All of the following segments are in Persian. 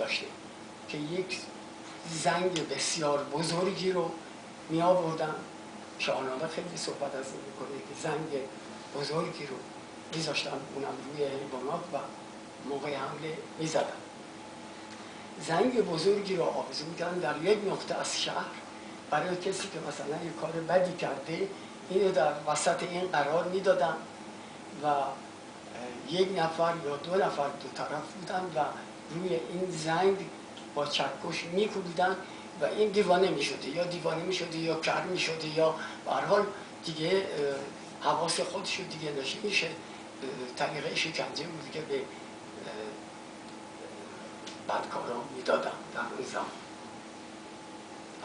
داشته که یک زنگ بسیار بزرگی رو می آوردن. شاهنامه خیلی صحبت از این میکنه که زنگ بزرگی رو میذاشتن اونم روی حیوانات و موقع حمله میزدن. زنگ بزرگی رو آویزون میکردن در یک نقطه از شهر برای کسی که مثلا یک کار بدی کرده، اینو در وسط این قرار میدادن و یک نفر یا دو نفر دو طرف بودن و روی این زنگ با چکش میکوبیدن و این دیوانه میشده یا دیوانه میشده یا کر میشده یا به هر حال دیگه حواس خودش دیگه نمیشه. طریقه شکنجه بود که به بدکاران میدادن در اون زمان.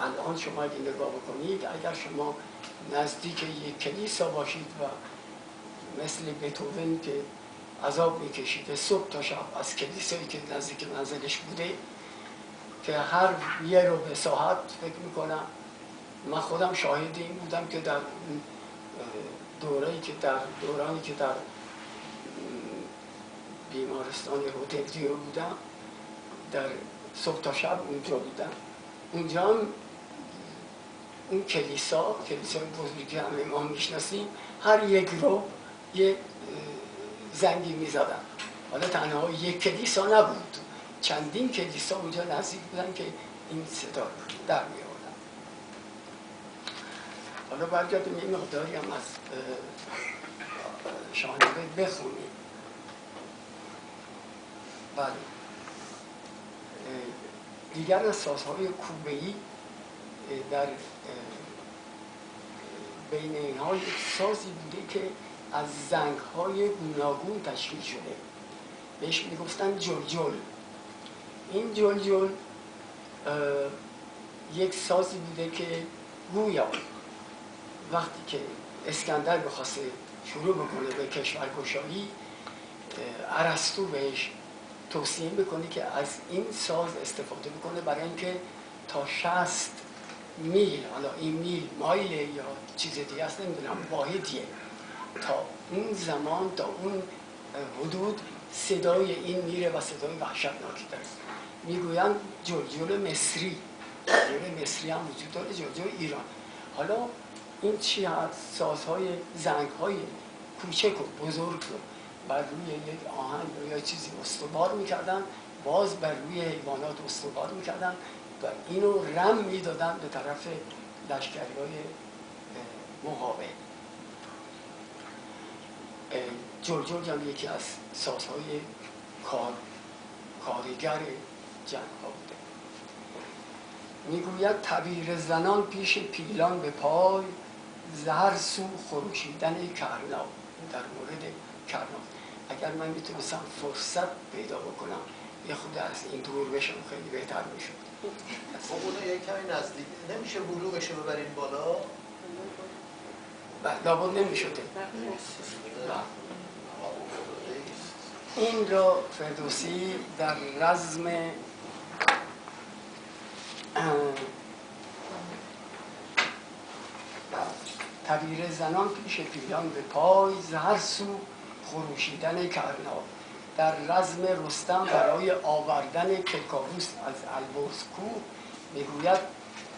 الان شما اگه نگاه بکنید، اگر شما نزدیک یک کلیسا باشید و مثل بتوون که عذاب میکشیده صبح تا شب از کلیسایی که نزدیک منزلش بوده که هر یه رو به ساعت فکر میکنم، من خودم شاهد این بودم که در دورانی که در بیمارستان هتل بودم، در صبح تا شب اونجا بودم. اونجا هم اون کلیسای بزرگی همه ما میشناسیم، هر یک رو یک زنگی میزدن. حالا تنها یک کلیسا نبود، چندین کلیسا اونجا نزدیک بودن که این صدا رو در می آوردن. حالا برگردیم یه مقداری هم از شاهنامه بخونیم. بله، دیگر از سازهای کوبه‌ای در بین اینها یک سازی بوده که از زنگ‌های گوناگون تشکیل شده، بهش میگفتن جلجل. این جلجل یک سازی بوده که گویا وقتی که اسکندر بخواسته شروع بکنه به کشورگشایی، ارسطو بهش توصیه میکنه که از این ساز استفاده بکنه برای اینکه تا 60 میل، حالا این میل مایل یا چیز دیگه است نمیدونم، واحدیه، تا اون زمان، تا اون حدود صدای این میره و صدای وحشتناکی داره. میگویند جلجل مصری، جلجل مصری هم وجود داره، جلجل ایران. حالا این چی هست؟ سازهای زنگهای کوچک و بزرگ رو بر روی یک آهن یا چیزی استوار میکردن، باز بر روی حیوانات استوار میکردن و اینو رم میدادن به طرف لشکری‌های مقابل. جلجل هم یکی از سازهای کارگر جنگ ها بوده. میگوید تبیر زنان پیش پیلان به پای، زهر سو خروشیدن کرنا. در مورد کرنا اگر من میتونستم فرصت پیدا بکنم یه خود از این دور بشم خیلی بهتر میشد. خب اونو یک کمی نزدیک نمیشه بلوغشو ببرین بالا؟ لابد نمیشده. این را فردوسی در رزم تبیر زنان پیش پیلان به پای، زهر سو خروشیدن کرنا، در رزم رستم برای آوردن کیکاووس از البرز کوه میگوید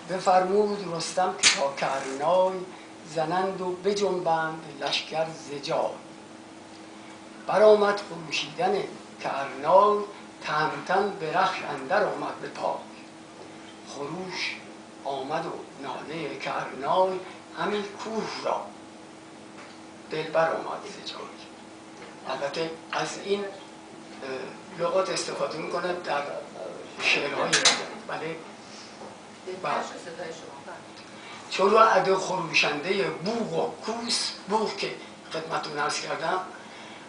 بفرمود رستم که تا کرنای، زنند و بجنبند لشکر ز جای. برآمد خروشیدن کرنای، تهمتن به رخش اندر آمد به پای. خروش آمد و ناله کرنای، همین کوه را دلبر آمد ز جای. البته از این لغات استفاده میکنه در شعرهای دیگه. بله، چون عده خروشنده بوق و کوس، بوق که خدمتتون عرض کردم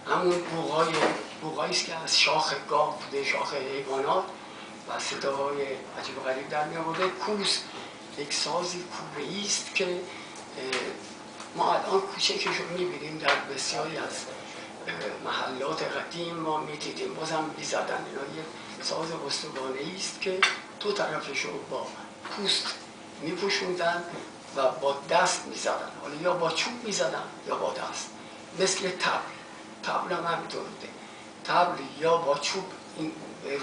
همون بوقایی است که از شاخ گاو بوده، شاخ حیوانات، و صداهای عجیب و غریب در می آورده. کوس یک سازی کوبه‌ای است که ما الان کوچکش رو می‌بینیم در بسیاری از محلات قدیم ما می‌دیدیم، بازم می‌زدن. اینا یک ساز استوانه‌ای است که دو طرفش رو با پوست می‌پوشوندن و با دست می‌زدن، حالا یا با چوب می‌زدن یا با دست، مثل طبل هم همینطور بوده. طبل یا با چوب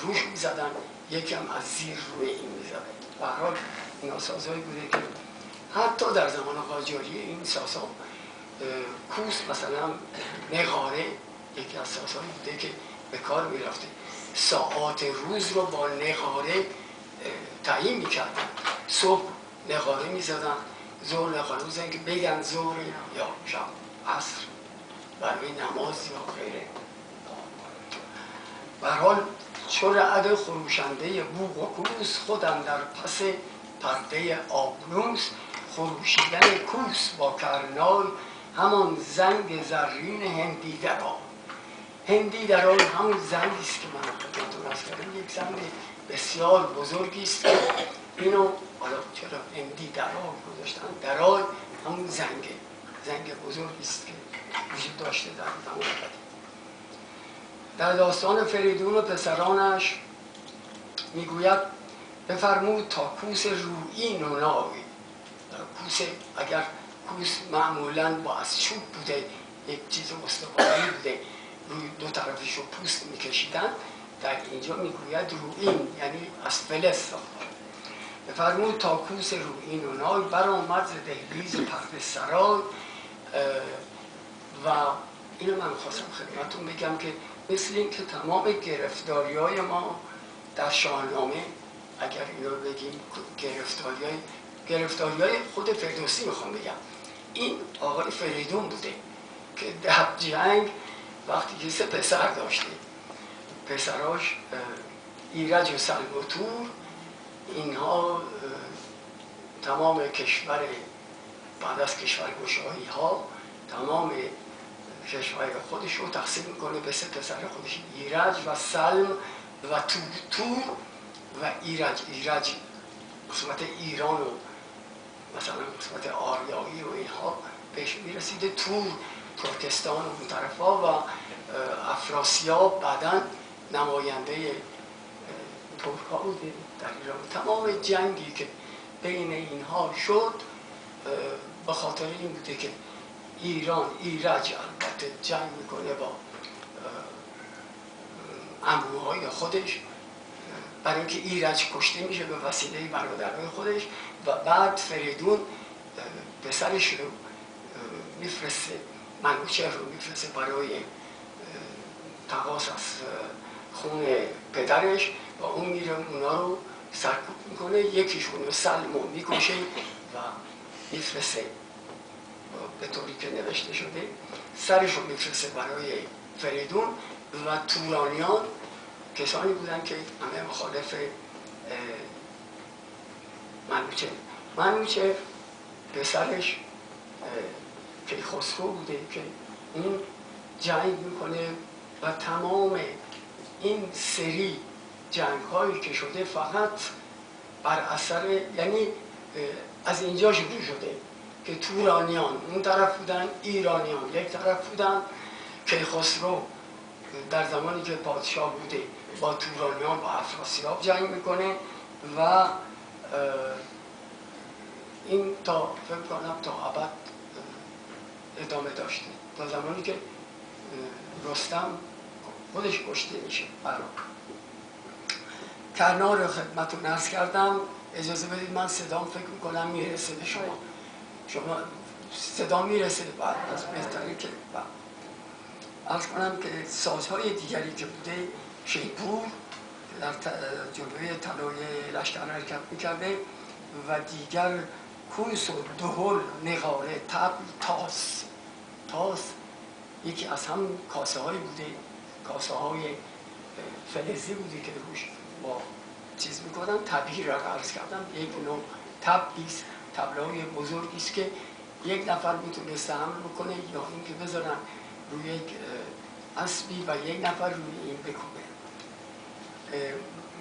روش می‌زدن یکم از زیر روی این میذاره. به هر حال اینا سازهایی بوده که حتی در زمان قاجاری این سازها کوس مثلا نقاره یکی از سازهایی بوده که به کار میرفته، ساعات روز رو با نقاره تعیین میکردن. صبح نقاره میزدن، ظهر نقاره میزدن که بگن ظهر یا شب عصر برای نماز یا غیره. به هر حال چو رعد خروشنده بوق و کوس خودم در پس پرده آبنوس، خروشیدن کوس با کرنای همان زنگ زرین هندی در آن. هندی در آن همون زنگی است که من خدمتتون عرض کردم، یک زنگ بسیار بزرگی است. اینو حالا چرا هندی در آن گذاشتن؟ در آن همون زنگ بزرگی است که وجود داشته در زمان قدیم. در داستان فریدون و پسرانش میگوید بفرمود تا کوس رویین و نای. کوس اگر کوس معمولاً با از چوب بوده، یک چیز استواری بوده، روی دو طرفش رو پوست میکشیدن، در اینجا میگوید رویین یعنی از فلز ساخته. بفرمود تا کوس رویین و نای برآمد ز دهلیز پرده سرای. و اینو من خواستم خدمتتون بگم که مثل این که تمام گرفتاری‌های ما در شاهنامه، اگر اینو بگیم گرفتاری‌های خود فردوسی میخوام بگم، این آقای فریدون بوده که در جنگ وقتی که 3 پسر داشته، پسراش ایرج و سلم و تور، اینها تمام کشور بعد از کشورگشایی ها تمام کشور خودش رو تقسیم میکنه به 3 پسر خودش، ایرج و سلم و تور و ایرج قسمت ایران و مثلا قسمت آریایی و اینها بهش میرسیده، ترکستان و اون طرفا و افراسیاب بعداً نماینده ترک‌ها بوده در ایران. تمام جنگی که بین اینها شد به خاطر این بوده که ایرج البته جنگ میکنه با عموهای خودش، برای اینکه ایرج کشته میشه به وسیله برادرای خودش و بعد فریدون پسرش رو میفرسته، منوچهر رو میفرسته برای تقاص از خون پدرش و اون میره اونا رو سرکوب میکنه، یکیشون رو سلم رو میکشه و میفرسته به طوری که نوشته شده، سرش رو میفرسته برای فریدون. و تورانیان کسانی بودن که همه مخالف منوچهر پسرش کیخسرو بوده که اون جنگ میکنه و تمام این سری جنگ هایی که شده فقط بر اثر، یعنی از اینجا شروع شده که تورانیان اون طرف بودن، ایرانیان یک طرف بودن. کیخسرو در زمانی که پادشاه بوده با تورانیان با افراسیاب جنگ میکنه و این تا فکر کنم تا ابد ادامه داشته تا زمانی که رستم خودش کشته میشه. کرنا رو خدمتتون عرض کردم. اجازه بدید من صدام فکر میکنم میرسه به شما صدا میرسه بعد از بهتری که عرض کنم که سازهای دیگری که بوده، شیپور در جلوی طلایه لشکر حرکت میکرده و دیگر کوس و دهل، نقاره، طبل، تاس یکی از هم کاسه هایی بوده، کاسه های فلزی بوده که روش با چیز میکنن. تبیر را عرض کردم یک نوع تبلیست، تبلای بزرگی است که یک نفر میتونسته حمل بکنه یا اینکه بذارن روی یک اسبی و یک نفر روی این بکوبه.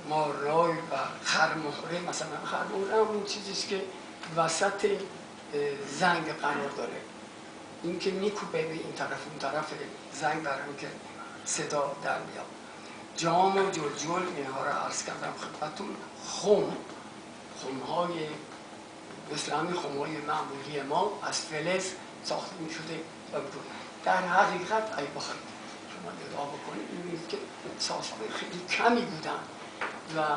مارنای و خرمهره، مثلا خرمهره همون چیزیست که وسط زنگ قرار داره، این که میکوبه به این طرف اون طرف زنگ برای که صدا در میاد. جام و جلجل اینها را عرض کردم خدمتتون. خمهای مثل همین خمهای معمولی ما از فلز ساخته می شده و در حقیقت اگه بخواید شما نگاه بکنید می‌بینید که سازهای خیلی کمی بودن و